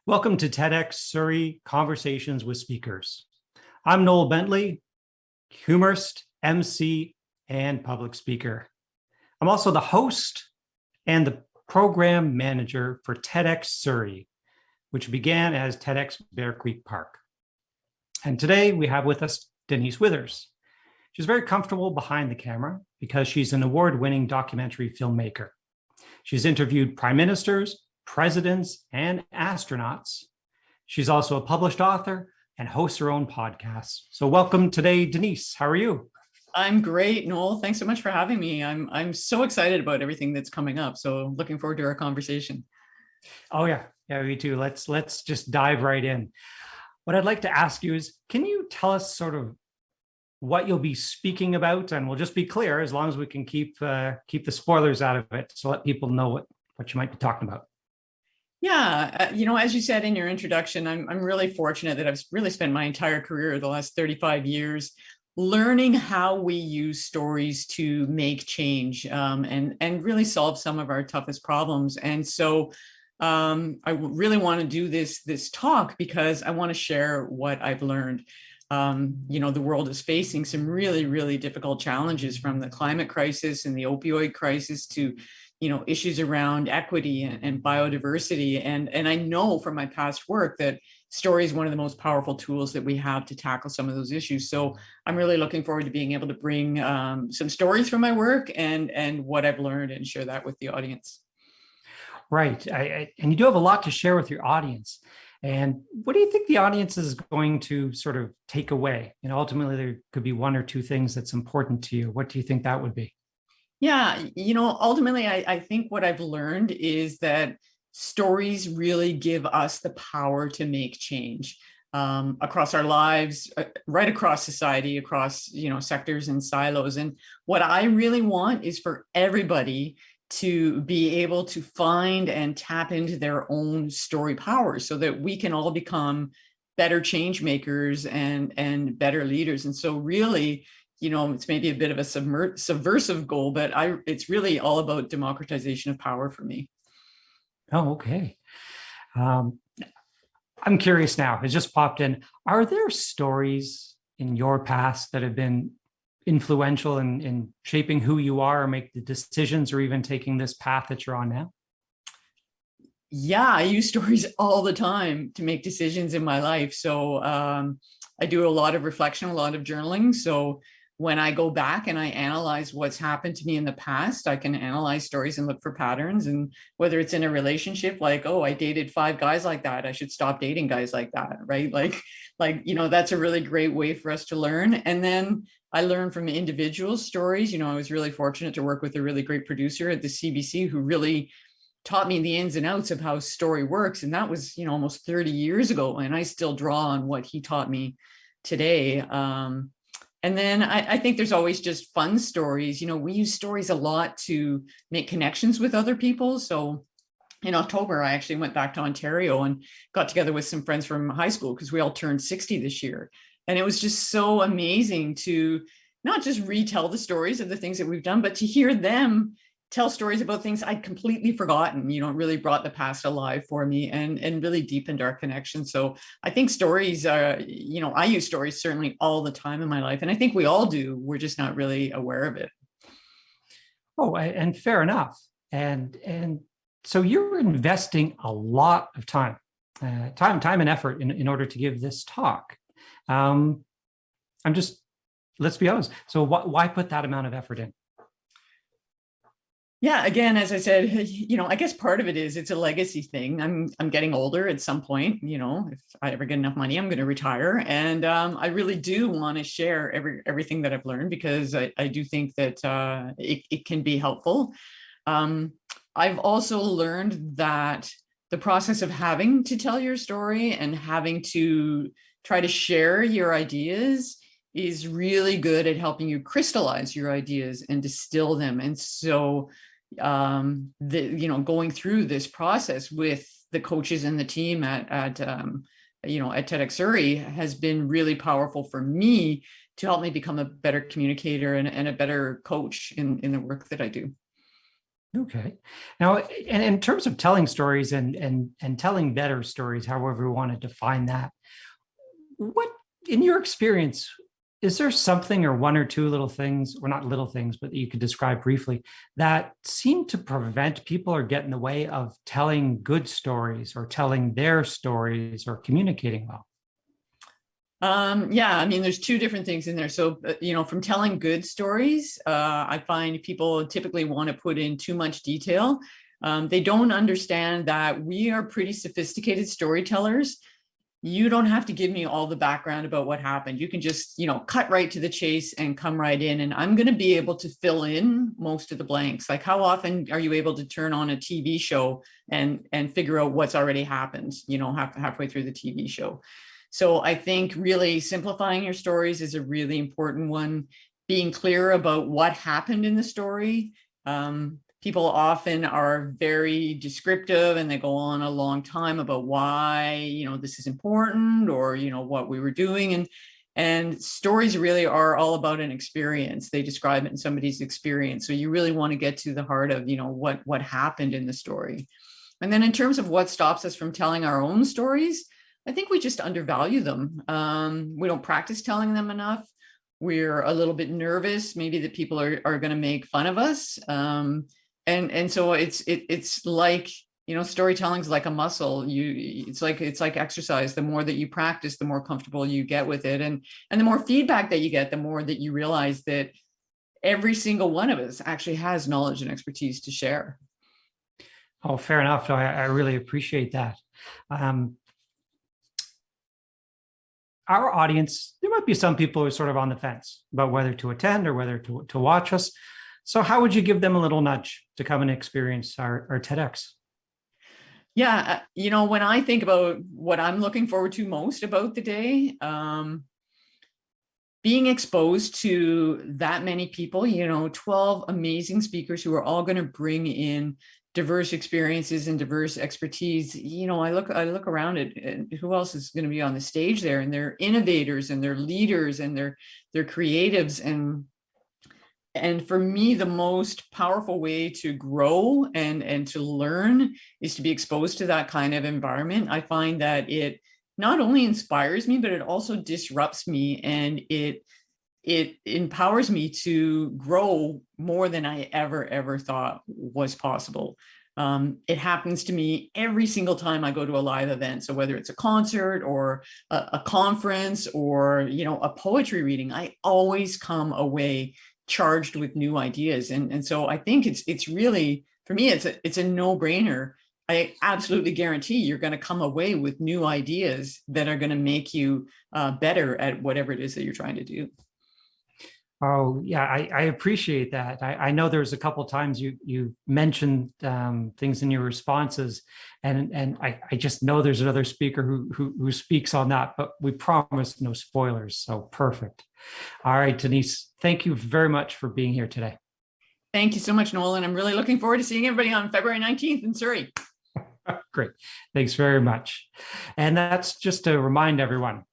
Welcome to TEDxSurrey Conversations with Speakers. I'm Noel Bentley, humorist, MC, and public speaker. I'm also the host and the program manager for TEDxSurrey, which began as TEDx Bear Creek Park. And today we have with us Denise Withers. She's very comfortable behind the camera because she's an award-winning documentary filmmaker. She's interviewed prime ministers, presidents, and astronauts. She's also a published author and hosts her own podcast. So welcome today, Denise. How are you? I'm great, Noel. Thanks so much for having me. I'm so excited about everything that's coming up. So looking forward to our conversation. Oh yeah, me too. Let's just dive right in. What I'd like to ask you is, can you tell us sort of what you'll be speaking about? And we'll just be clear, as long as we can keep the spoilers out of it, so let people know what you might be talking about. Yeah, as you said in your introduction, I'm really fortunate that I've really spent my entire career, the last 35 years, learning how we use stories to make change and really solve some of our toughest problems. And so I really want to do this talk because I want to share what I've learned. The world is facing some really, really difficult challenges, from the climate crisis and the opioid crisis to issues around equity and biodiversity. And I know from my past work that story is one of the most powerful tools that we have to tackle some of those issues. So I'm really looking forward to being able to bring some stories from my work and what I've learned and share that with the audience. Right. And you do have a lot to share with your audience. And what do you think the audience is going to sort of take away? Ultimately, there could be one or two things that's important to you. What do you think that would be? Yeah, ultimately, I think what I've learned is that stories really give us the power to make change across our lives, right across society, across, sectors and silos. And what I really want is for everybody to be able to find and tap into their own story power so that we can all become better change makers and better leaders. And so really, it's maybe a bit of a subversive goal, but it's really all about democratization of power for me. Oh, okay. I'm curious now, it just popped in. Are there stories in your past that have been influential in shaping who you are or make the decisions or even taking this path that you're on now? Yeah, I use stories all the time to make decisions in my life. So I do a lot of reflection, a lot of journaling. So when I go back and I analyze what's happened to me in the past, I can analyze stories and look for patterns. And whether it's in a relationship, like, oh, I dated 5 guys like that, I should stop dating guys like that, right? Like, that's a really great way for us to learn. And then I learn from individual stories. I was really fortunate to work with a really great producer at the CBC who really taught me the ins and outs of how story works. And that was, almost 30 years ago. And I still draw on what he taught me today. And then I think there's always just fun stories. We use stories a lot to make connections with other people. So in October, I actually went back to Ontario and got together with some friends from high school because we all turned 60 this year. And it was just so amazing to not just retell the stories of the things that we've done, but to hear them tell stories about things I'd completely forgotten. It really brought the past alive for me and really deepened our connection. So I think stories are, I use stories certainly all the time in my life. And I think we all do. We're just not really aware of it. Oh, and fair enough. And so you're investing a lot of time and effort in order to give this talk. Let's be honest. So why put that amount of effort in? Yeah, again, as I said, I guess part of it is it's a legacy thing. I'm getting older at some point. If I ever get enough money, I'm going to retire, and I really do want to share everything that I've learned because I do think that it can be helpful. I've also learned that the process of having to tell your story and having to try to share your ideas is really good at helping you crystallize your ideas and distill them. And so going through this process with the coaches and the team at TEDxSurrey has been really powerful for me to help me become a better communicator and a better coach in the work that I do. Okay. Now, in terms of telling stories and telling better stories, however we want to define that, what, in your experience, is there something or one or two little things, or not little things, but that you could describe briefly, that seem to prevent people or get in the way of telling good stories or telling their stories or communicating well? Yeah, I mean, there's two different things in there. So, from telling good stories, I find people typically want to put in too much detail. They don't understand that we are pretty sophisticated storytellers. You don't have to give me all the background about what happened. You can just, cut right to the chase and come right in. And I'm going to be able to fill in most of the blanks. Like, how often are you able to turn on a TV show and figure out what's already happened, halfway through the TV show? So I think really simplifying your stories is a really important one. Being clear about what happened in the story. People often are very descriptive and they go on a long time about why, this is important, or, what we were doing. And stories really are all about an experience. They describe it in somebody's experience. So you really want to get to the heart of, what happened in the story. And then in terms of what stops us from telling our own stories, I think we just undervalue them. We don't practice telling them enough. We're a little bit nervous, maybe that people are going to make fun of us. And so it's like, storytelling is like a muscle. It's like exercise. The more that you practice, the more comfortable you get with it. And the more feedback that you get, the more that you realize that every single one of us actually has knowledge and expertise to share. Oh, fair enough. I really appreciate that. Our audience, there might be some people who are sort of on the fence about whether to attend or whether to watch us. So how would you give them a little nudge to come and experience our TEDx? Yeah, when I think about what I'm looking forward to most about the day, being exposed to that many people, 12 amazing speakers who are all going to bring in diverse experiences and diverse expertise. I look around at who else is going to be on the stage there, and they're innovators and they're leaders and they're creatives. And for me, the most powerful way to grow and to learn is to be exposed to that kind of environment. I find that it not only inspires me, but it also disrupts me, and it empowers me to grow more than I ever thought was possible. It happens to me every single time I go to a live event. So whether it's a concert or a conference or, a poetry reading, I always come away charged with new ideas. And so I think it's really, for me, it's a no-brainer. I absolutely guarantee you're going to come away with new ideas that are going to make you better at whatever it is that you're trying to do. Oh, yeah, I appreciate that. I know there's a couple of times you mentioned things in your responses, and I just know there's another speaker who speaks on that, but we promise no spoilers. So perfect. All right, Denise, thank you very much for being here today. Thank you so much, Nolan. I'm really looking forward to seeing everybody on February 19th in Surrey. Great. Thanks very much. And that's just to remind everyone,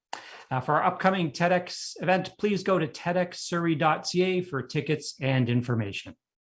for our upcoming TEDx event, please go to TEDxSurrey.ca for tickets and information.